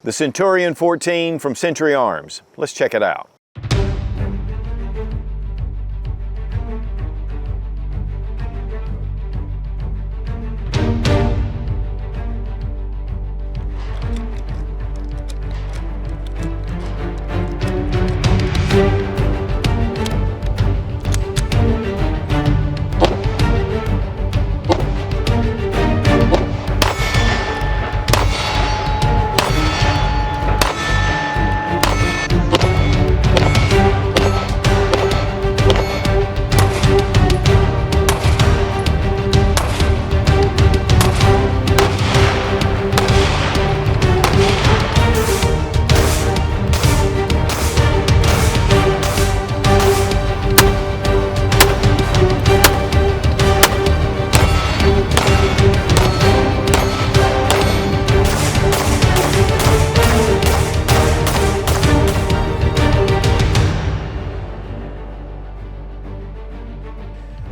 The Centurion 14 from Century Arms. Let's check it out.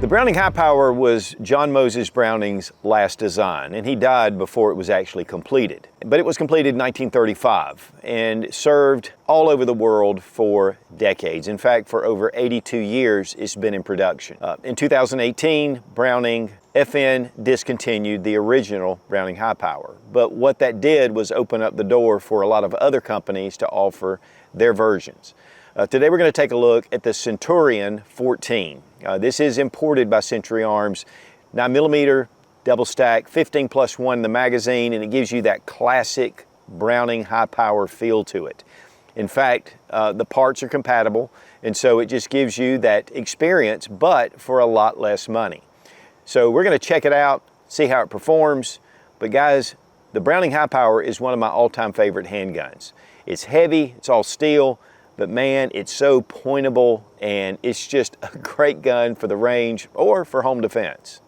The Browning High Power was John Moses Browning's last design, and he died before it was actually completed. But it was completed in 1935 and served all over the world for decades. In fact, for over 82 years, it's been in production. In 2018, Browning FN discontinued the original Browning High Power. But what that did was open up the door for a lot of other companies to offer their versions. Today we're going to take a look at the Centurion 14. This is imported by Century Arms, 9mm, double stack, 15+1 in the magazine, and it gives you that classic Browning high power feel to it. In fact, the parts are compatible, and so it just gives you that experience, but for a lot less money. So we're going to check it out, see how it performs. But guys, the Browning High Power is one of my all-time favorite handguns. It's heavy, it's all steel, but man, it's so pointable, and it's just a great gun for the range or for home defense.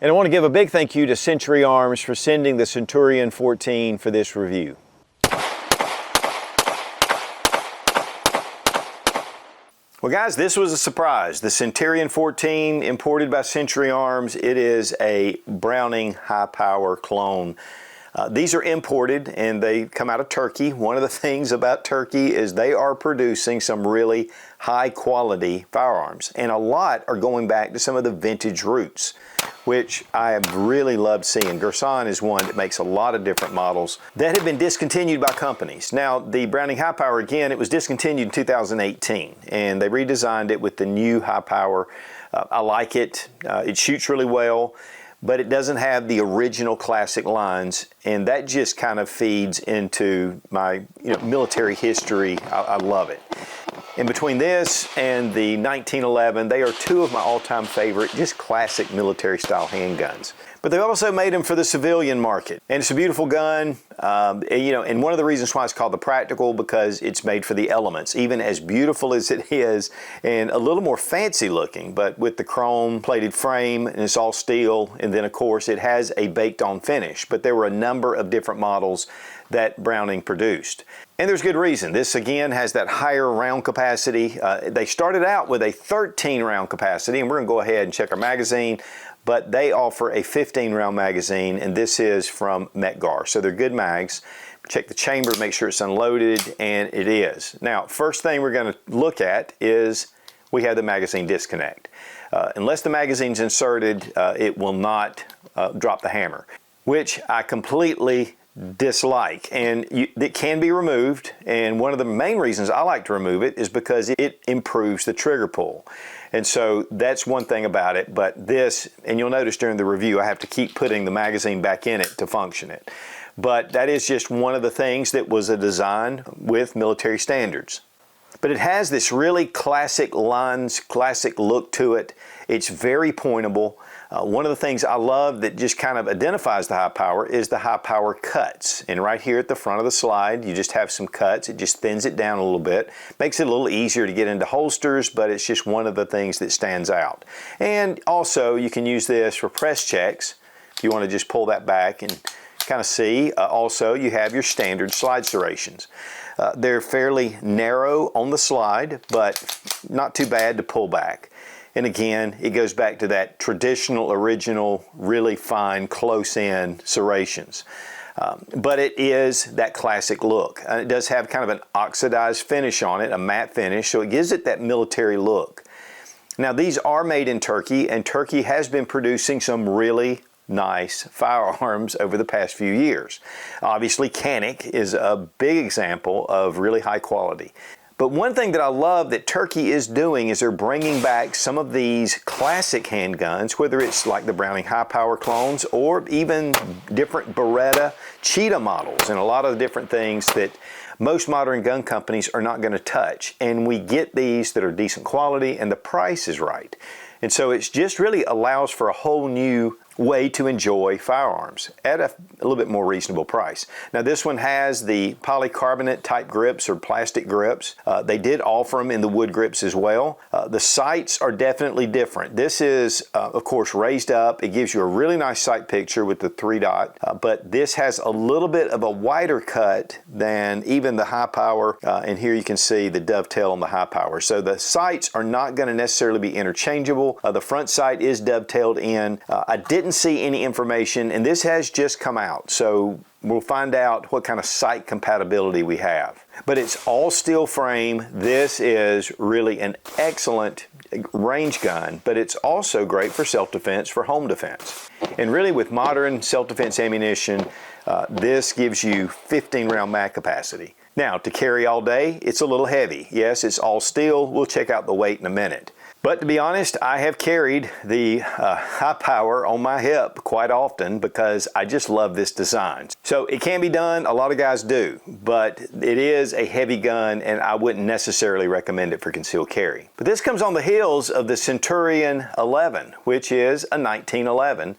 And I want to give a big thank you to Century Arms for sending the Centurion 14 for this review. Well guys, this was a surprise. The Centurion 14 imported by Century Arms. It is a Browning high power clone. These are imported and they come out of Turkey. One of the things about Turkey is they are producing some really high quality firearms, and a lot are going back to some of the vintage roots, which I have really loved seeing. Gerson is one that makes a lot of different models that have been discontinued by companies. Now the Browning High Power, again, it was discontinued in 2018 and they redesigned it with the new high power. I like it. It shoots really well, but it doesn't have the original classic lines, and that just kind of feeds into my military history. I love it. And between this and the 1911, they are two of my all-time favorite, just classic military style handguns. But they also made them for the civilian market. And it's a beautiful gun, and one of the reasons why it's called the Practical, because it's made for the elements, even as beautiful as it is, and a little more fancy looking, but with the chrome plated frame, and it's all steel, and then of course it has a baked on finish. But there were a number of different models that Browning produced. And there's good reason. This again has that higher round capacity. They started out with a 13 round capacity, and we're gonna go ahead and check our magazine, but they offer a 15 round magazine, and this is from Metgar. So they're good mags. Check the chamber, make sure it's unloaded, and it is. Now, first thing we're gonna look at is we have the magazine disconnect. Unless the magazine's inserted, it will not drop the hammer, which I completely dislike, and it can be removed, and one of the main reasons I like to remove it is because it improves the trigger pull. And so that's one thing about it. But this, and you'll notice during the review, I have to keep putting the magazine back in it to function it. But that is just one of the things that was a design with military standards. But it has this really classic lines, classic look to it. It's very pointable. One of the things I love that just kind of identifies the high power is the high power cuts. And right here at the front of the slide, you just have some cuts. It just thins it down a little bit. Makes it a little easier to get into holsters, but it's just one of the things that stands out. And also, you can use this for press checks. If you want to just pull that back and kind of see. Also, you have your standard slide serrations. They're fairly narrow on the slide, but not too bad to pull back. And again, it goes back to that traditional, original, really fine, close-in serrations. But it is that classic look. It does have kind of an oxidized finish on it, a matte finish, so it gives it that military look. Now these are made in Turkey, and Turkey has been producing some really nice firearms over the past few years. Obviously, Canik is a big example of really high quality. But one thing that I love that Turkey is doing is they're bringing back some of these classic handguns, whether it's like the Browning high power clones or even different Beretta Cheetah models and a lot of the different things that most modern gun companies are not going to touch. And we get these that are decent quality and the price is right. And so it just really allows for a whole new way to enjoy firearms at a little bit more reasonable price. Now this one has the polycarbonate type grips or plastic grips. They did offer them in the wood grips as well. The sights are definitely different. This is of course raised up. It gives you a really nice sight picture with the 3-dot, but this has a little bit of a wider cut than even the high power, and here you can see the dovetail on the high power. So the sights are not going to necessarily be interchangeable. The front sight is dovetailed in. I didn't see any information, and this has just come out, so we'll find out what kind of sight compatibility we have. But it's all steel frame. This is really an excellent range gun, but it's also great for self-defense, for home defense. And really with modern self-defense ammunition, this gives you 15-round mag capacity. Now to carry all day, it's a little heavy. Yes, it's all steel. We'll check out the weight in a minute. But to be honest, I have carried the high power on my hip quite often because I just love this design. So it can be done, a lot of guys do, but it is a heavy gun and I wouldn't necessarily recommend it for concealed carry. But this comes on the heels of the Centurion 11, which is a 1911.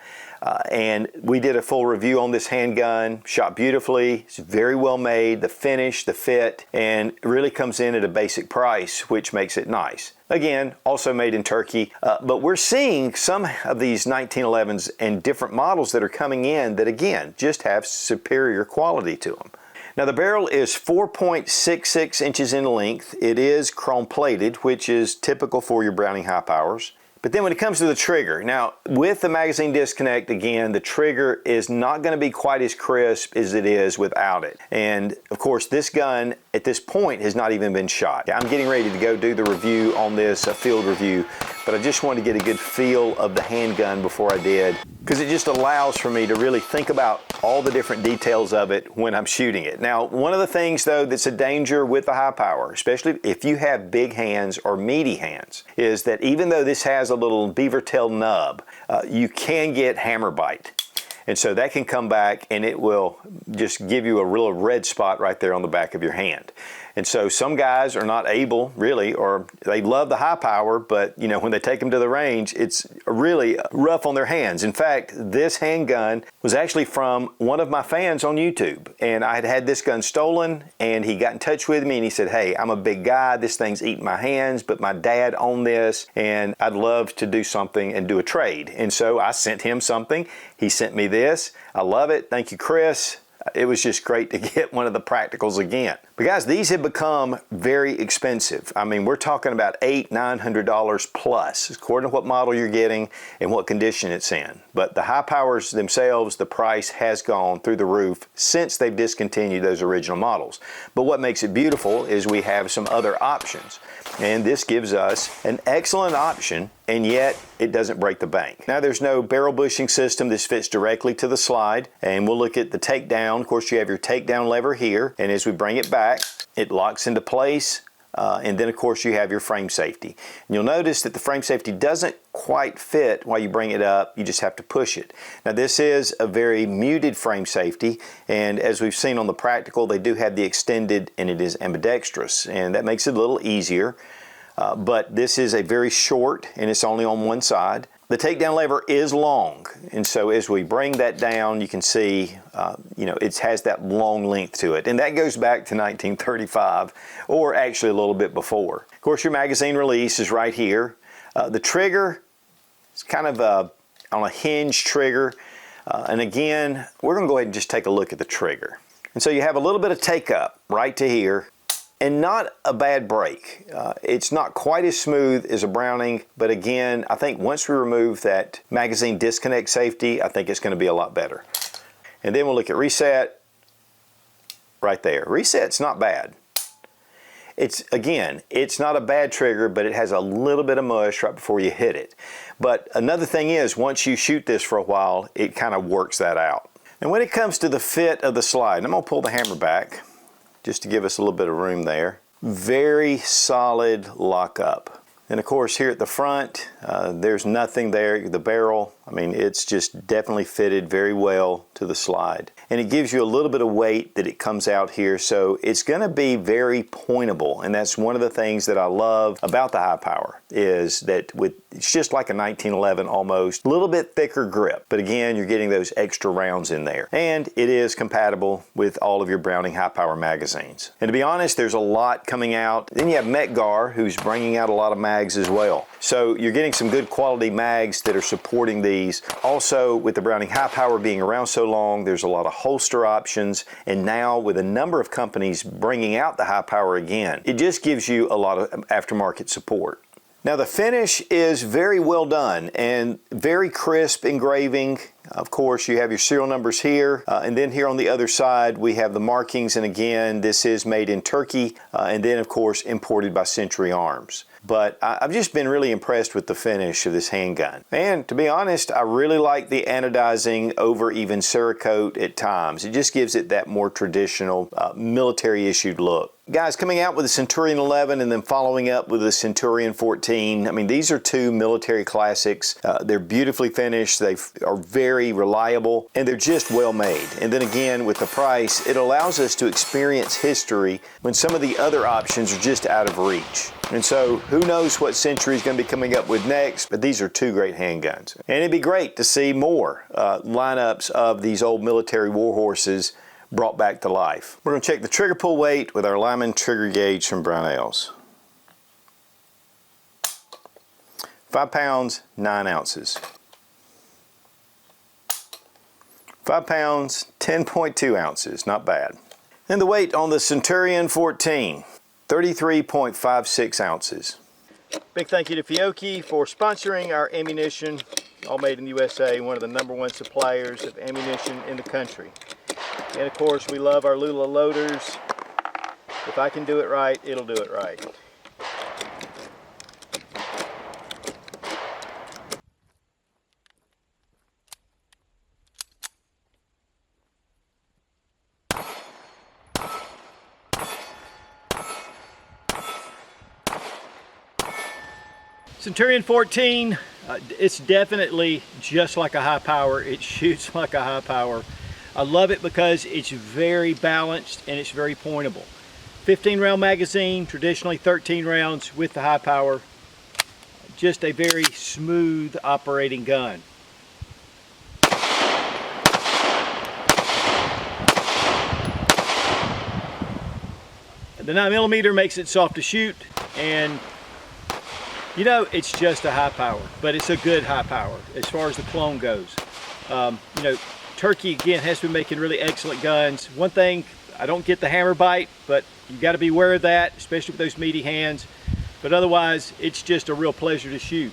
And we did a full review on this handgun, shot beautifully, it's very well made, the finish, the fit, and really comes in at a basic price, which makes it nice. Again, also made in Turkey, but we're seeing some of these 1911s and different models that are coming in that again, just have superior quality to them. Now the barrel is 4.66 inches in length. It is chrome plated, which is typical for your Browning high powers. But then when it comes to the trigger, now with the magazine disconnect, again, the trigger is not going to be quite as crisp as it is without it. And of course, this gun at this point has not even been shot. I'm getting ready to go do the review on this, a field review, but I just wanted to get a good feel of the handgun before I did, because it just allows for me to really think about all the different details of it when I'm shooting it. Now, one of the things though that's a danger with the high power, especially if you have big hands or meaty hands, is that even though this has a little beaver tail nub, you can get hammer bite. And so that can come back and it will just give you a real red spot right there on the back of your hand. And so some guys are not able really, or they love the high power, but you know, when they take them to the range, it's really rough on their hands. In fact, this handgun was actually from one of my fans on YouTube, and I had had this gun stolen and he got in touch with me and he said, hey, I'm a big guy, this thing's eating my hands, but my dad owned this and I'd love to do something and do a trade. And so I sent him something. He sent me this. I love it. Thank you, Chris. It was just great to get one of the practicals again. But guys, these have become very expensive. I mean, we're talking about $800–900 plus, according to what model you're getting and what condition it's in. But the high powers themselves, the price has gone through the roof since they've discontinued those original models. But what makes it beautiful is we have some other options. And this gives us an excellent option, and yet it doesn't break the bank. Now there's no barrel bushing system. This fits directly to the slide, and we'll look at the takedown. Of course, you have your takedown lever here, and as we bring it back, it locks into place. And then of course you have your frame safety. And you'll notice that the frame safety doesn't quite fit while you bring it up, you just have to push it. Now this is a very muted frame safety, and as we've seen on the practical, they do have the extended and it is ambidextrous, and that makes it a little easier. But this is a very short and it's only on one side. The takedown lever is long, and so as we bring that down, you can see, you know, it has that long length to it, and that goes back to 1935, or actually a little bit before. Of course, your magazine release is right here. The trigger is kind of on a hinge trigger, and again, we're going to go ahead and just take a look at the trigger. And so you have a little bit of take up right to here, and not a bad break. It's not quite as smooth as a Browning, but again, I think once we remove that magazine disconnect safety, I think it's going to be a lot better. And then we'll look at reset right there. Reset's not bad. It's not a bad trigger, but it has a little bit of mush right before you hit it. But another thing is, once you shoot this for a while, it kind of works that out. And when it comes to the fit of the slide, I'm going to pull the hammer back just to give us a little bit of room there. Very solid lockup. And of course here at the front, there's nothing there. The barrel, I mean, it's just definitely fitted very well to the slide. And it gives you a little bit of weight that it comes out here, so it's going to be very pointable. And that's one of the things that I love about the high power, is that it's just like a 1911 almost, a little bit thicker grip. But again, you're getting those extra rounds in there. And it is compatible with all of your Browning high power magazines. And to be honest, there's a lot coming out. Then you have Metgar, who's bringing out a lot of mags as well. So you're getting some good quality mags that are supporting these. Also, with the Browning high power being around so long, there's a lot of holster options. And now with a number of companies bringing out the high power again, it just gives you a lot of aftermarket support. Now the finish is very well done and very crisp engraving. Of course, you have your serial numbers here, and then here on the other side we have the markings, and again, this is made in Turkey, and then of course imported by Century Arms. But I've just been really impressed with the finish of this handgun. And to be honest, I really like the anodizing over even Cerakote at times. It just gives it that more traditional military issued look. Guys, coming out with the Centurion 11 and then following up with the Centurion 14, I mean, these are two military classics. They're beautifully finished, they are very reliable, and they're just well made. And then again, with the price, it allows us to experience history when some of the other options are just out of reach. And so, who knows what Century is going to be coming up with next, but these are two great handguns. And it'd be great to see more lineups of these old military war horses brought back to life. We're going to check the trigger pull weight with our Lyman trigger gauge from Brownells. 5 pounds, 9 ounces. 5 pounds, 10.2 ounces, not bad. And the weight on the Centurion 14, 33.56 ounces. Big thank you to Fiocchi for sponsoring our ammunition, all made in the USA, one of the #1 suppliers of ammunition in the country. And of course, we love our Lula loaders. If I can do it right, it'll do it right. Centurion 14, it's definitely just like a high power. It shoots like a high power. I love it because it's very balanced and it's very pointable. 15 round magazine, traditionally 13 rounds with the high power. Just a very smooth operating gun. The 9mm makes it soft to shoot, and you know, it's just a high power, but it's a good high power as far as the clone goes. You know, Turkey again has been making really excellent guns. One thing, I don't get the hammer bite, but you got to be aware of that, especially with those meaty hands. But otherwise, it's just a real pleasure to shoot.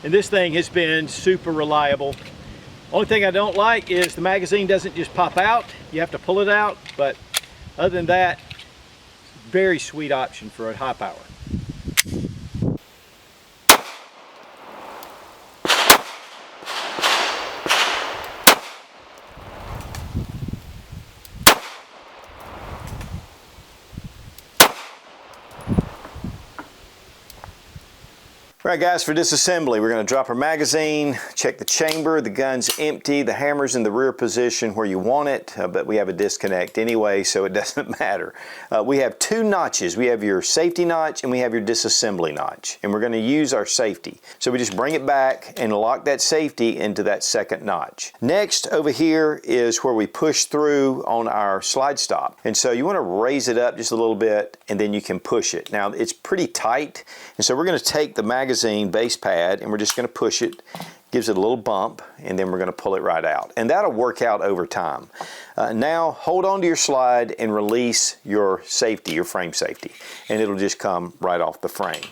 And this thing has been super reliable. Only thing I don't like is the magazine doesn't just pop out. You have to pull it out, but other than that, very sweet option for a high power. All right guys, for disassembly, we're going to drop our magazine, check the chamber, the gun's empty, the hammer's in the rear position where you want it, but we have a disconnect anyway, so it doesn't matter. We have 2 notches. We have your safety notch and we have your disassembly notch, and we're going to use our safety. So we just bring it back and lock that safety into that second notch. Next, over here is where we push through on our slide stop, and so you want to raise it up just a little bit and then you can push it. Now it's pretty tight, and so we're going to take the magazine base pad and we're just going to push it, gives it a little bump, and then we're going to pull it right out, and that'll work out over time. Now hold on to your slide and release your safety, your frame safety, and it'll just come right off the frame.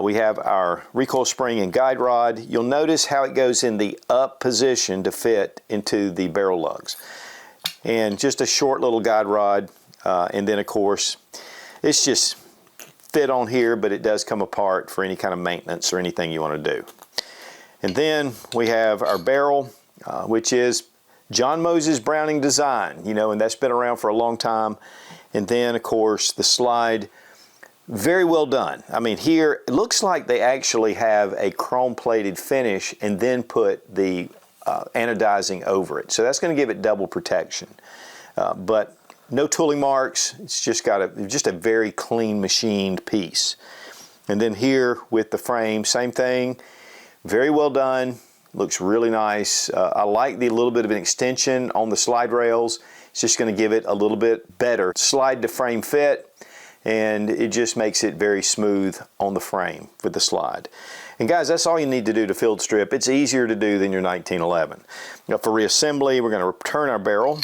We have our recoil spring and guide rod. You'll notice how it goes in the up position to fit into the barrel lugs. And just a short little guide rod, and then of course, it's just fit on here, but it does come apart for any kind of maintenance or anything you want to do. And then we have our barrel, which is John Moses Browning design, you know, and that's been around for a long time. And then of course the slide, very well done. I mean, here it looks like they actually have a chrome plated finish and then put the anodizing over it. So that's going to give it double protection. But no tooling marks. It's just got a very clean machined piece. And then here with the frame, same thing. Very well done. Looks really nice. I like the little bit of an extension on the slide rails. It's just going to give it a little bit better slide to frame fit, and it just makes it very smooth on the frame with the slide. And guys, that's all you need to do to field strip. It's easier to do than your 1911. Now for reassembly, we're going to return our barrel,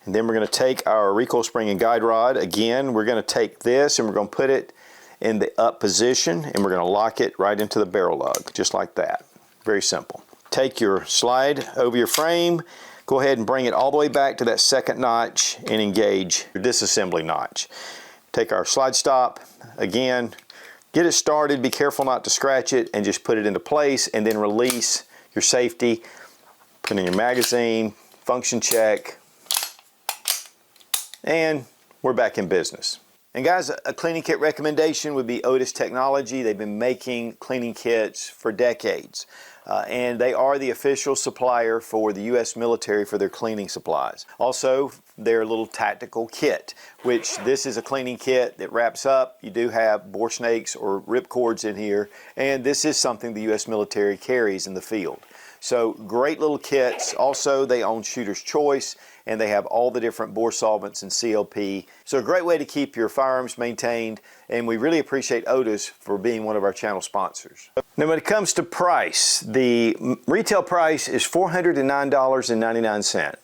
and then we're going to take our recoil spring and guide rod. Again, we're going to take this and we're going to put it in the up position, and we're going to lock it right into the barrel lug, just like that. Very simple. Take your slide over your frame, go ahead and bring it all the way back to that second notch and engage your disassembly notch. Take our slide stop, again, get it started, be careful not to scratch it, and just put it into place, and then release your safety, put in your magazine, function check, and we're back in business. And guys, a cleaning kit recommendation would be Otis Technology. They've been making cleaning kits for decades. And they are the official supplier for the U.S. military for their cleaning supplies. Also, their little tactical kit, which this is a cleaning kit that wraps up. You do have bore snakes or rip cords in here, and this is something the U.S. military carries in the field. So great little kits. Also, they own Shooter's Choice, and they have all the different bore solvents and CLP. So a great way to keep your firearms maintained, and we really appreciate Otis for being one of our channel sponsors. Now when it comes to price, the retail price is $409.99.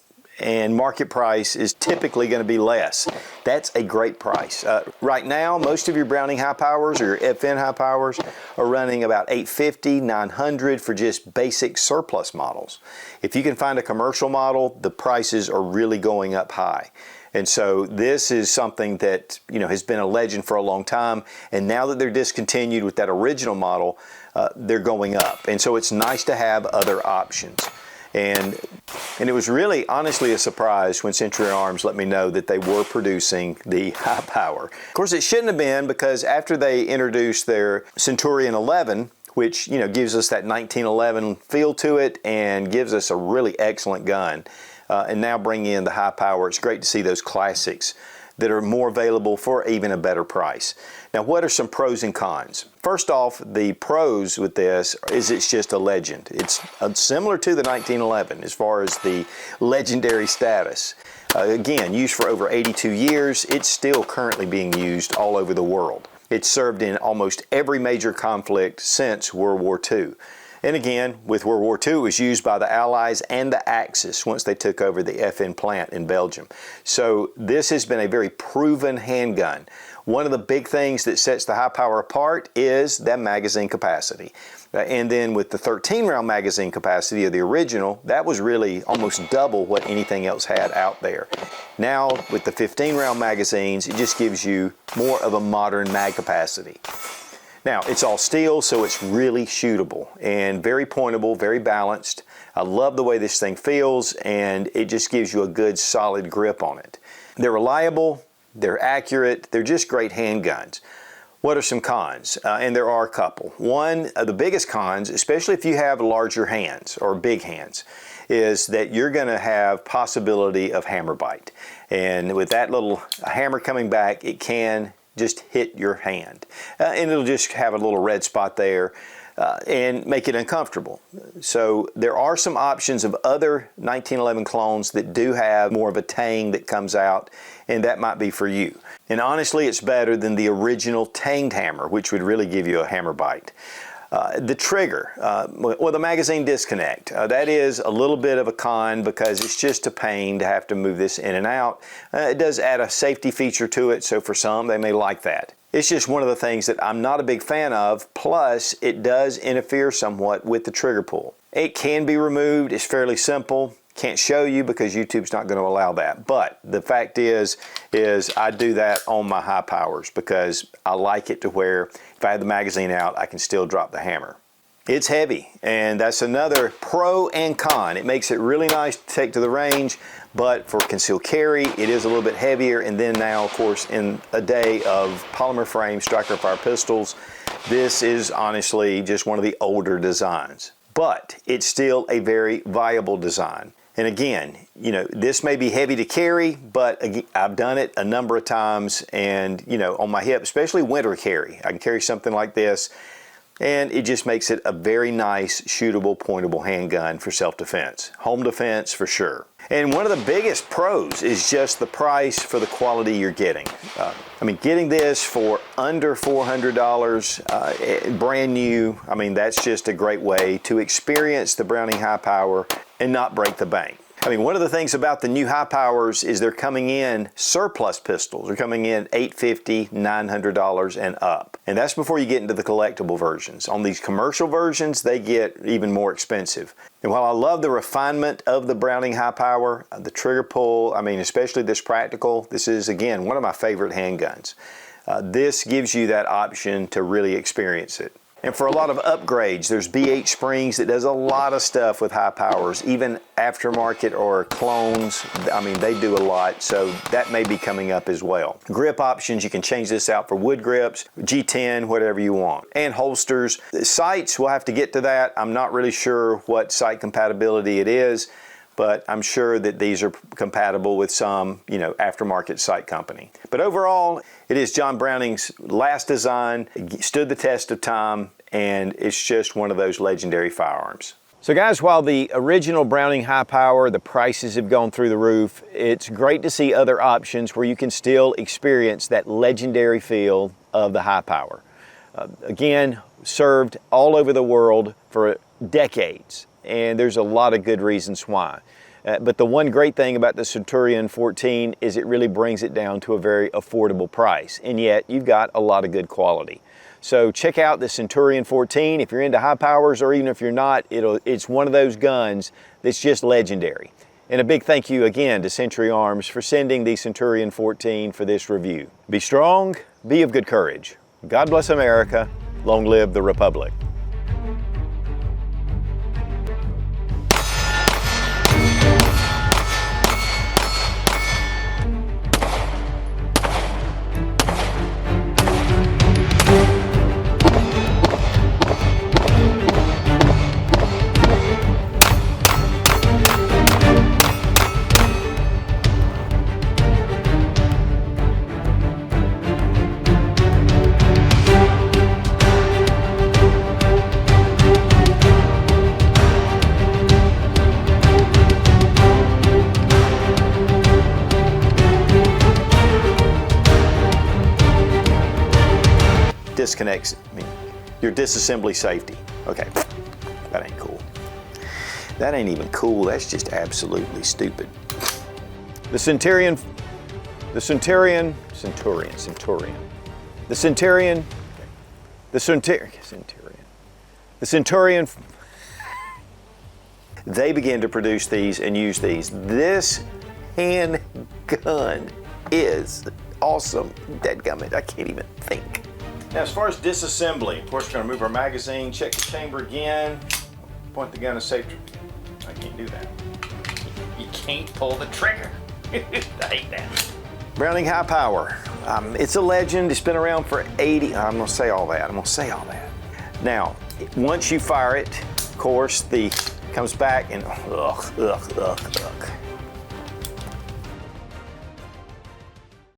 and market price is typically going to be less. That's a great price. Right now, most of your Browning high powers or your FN high powers are running about $850, $900 for just basic surplus models. If you can find a commercial model, the prices are really going up high. And so this is something that, you know, has been a legend for a long time, and now that they're discontinued with that original model, they're going up. And so it's nice to have other options. And it was really, honestly, a surprise when Centurion Arms let me know that they were producing the high power. Of course, it shouldn't have been, because after they introduced their Centurion 11, which, you know, gives us that 1911 feel to it and gives us a really excellent gun, and now bringing in the high power, it's great to see those classics that are more available for even a better price. Now, what are some pros and cons? First off, the pros with this is it's just a legend. It's similar to the 1911 as far as the legendary status. Again, used for over 82 years, it's still currently being used all over the world. It's served in almost every major conflict since World War II. And again, with World War II, it was used by the Allies and the Axis once they took over the FN plant in Belgium. So this has been a very proven handgun. One of the big things that sets the high power apart is that magazine capacity. And then with the 13-round magazine capacity of the original, that was really almost double what anything else had out there. Now, with the 15-round magazines, it just gives you more of a modern mag capacity. Now, it's all steel, so it's really shootable and very pointable, very balanced. I love the way this thing feels, and it just gives you a good solid grip on it. They're reliable, they're accurate, they're just great handguns. What are some cons? And there are a couple. One of the biggest cons, especially if you have larger hands or big hands, is that you're going to have possibility of hammer bite. And with that little hammer coming back, it can just hit your hand. And it'll just have a little red spot there and make it uncomfortable. So there are some options of other 1911 clones that do have more of a tang that comes out, and that might be for you. And honestly, it's better than the original tanged hammer, which would really give you a hammer bite. The trigger, or the magazine disconnect, that is a little bit of a con because it's just a pain to have to move this in and out. It does add a safety feature to it, so for some, they may like that. It's just one of the things that I'm not a big fan of, plus it does interfere somewhat with the trigger pull. It can be removed, it's fairly simple. Can't show you because YouTube's not going to allow that. But the fact is I do that on my high powers because I like it to where if I have the magazine out, I can still drop the hammer. It's heavy, and that's another pro and con. It makes it really nice to take to the range, but for concealed carry, it is a little bit heavier. And then now, of course, in a day of polymer frame striker fire pistols, this is honestly just one of the older designs. But it's still a very viable design. And again, you know, this may be heavy to carry, but again, I've done it a number of times, and you know, on my hip, especially winter carry, I can carry something like this, and it just makes it a very nice, shootable, pointable handgun for self-defense. Home defense for sure. And one of the biggest pros is just the price for the quality you're getting. I mean, getting this for under $400, brand new, I mean, that's just a great way to experience the Browning high power and not break the bank. I mean, one of the things about the new high powers is they're coming in surplus pistols. They're coming in $850, $900 and up. And that's before you get into the collectible versions. On these commercial versions, they get even more expensive. And while I love the refinement of the Browning high power, the trigger pull, I mean, especially this practical, this is, again, one of my favorite handguns. This gives you that option to really experience it. And for a lot of upgrades, there's BH Springs that does a lot of stuff with high powers, even aftermarket or clones. I mean, they do a lot, so that may be coming up as well. Grip options, you can change this out for wood grips, G10, whatever you want. And holsters. Sights, we'll have to get to that. I'm not really sure what sight compatibility it is, but I'm sure that these are compatible with some, you know, aftermarket sight company. But overall, it is John Browning's last design. It stood the test of time, and it's just one of those legendary firearms. So guys, while the original Browning high power, the prices have gone through the roof, it's great to see other options where you can still experience that legendary feel of the high power. Again, served all over the world for decades, and there's a lot of good reasons why. But the one great thing about the Centurion 14 is it really brings it down to a very affordable price, and yet you've got a lot of good quality. So check out the Centurion 14 if you're into high powers, or even if you're not, it's one of those guns that's just legendary. And a big thank you again to Century Arms for sending the Centurion 14 for this review. Be strong, be of good courage. God bless America, long live the Republic. Disconnects, I mean, your disassembly safety. Okay, that ain't cool. That ain't even cool, that's just absolutely stupid. The Centurion, the Centurion, they began to produce these and use these. This handgun is awesome. Dadgummit, I can't even think. Now, as far as disassembly, of course, we're going to move our magazine, check the chamber again, point the gun to safety. I can't do that. You can't pull the trigger. I hate that. Browning high power. It's a legend. It's been around for 80. I'm going to say all that. Now, once you fire it, of course, the comes back and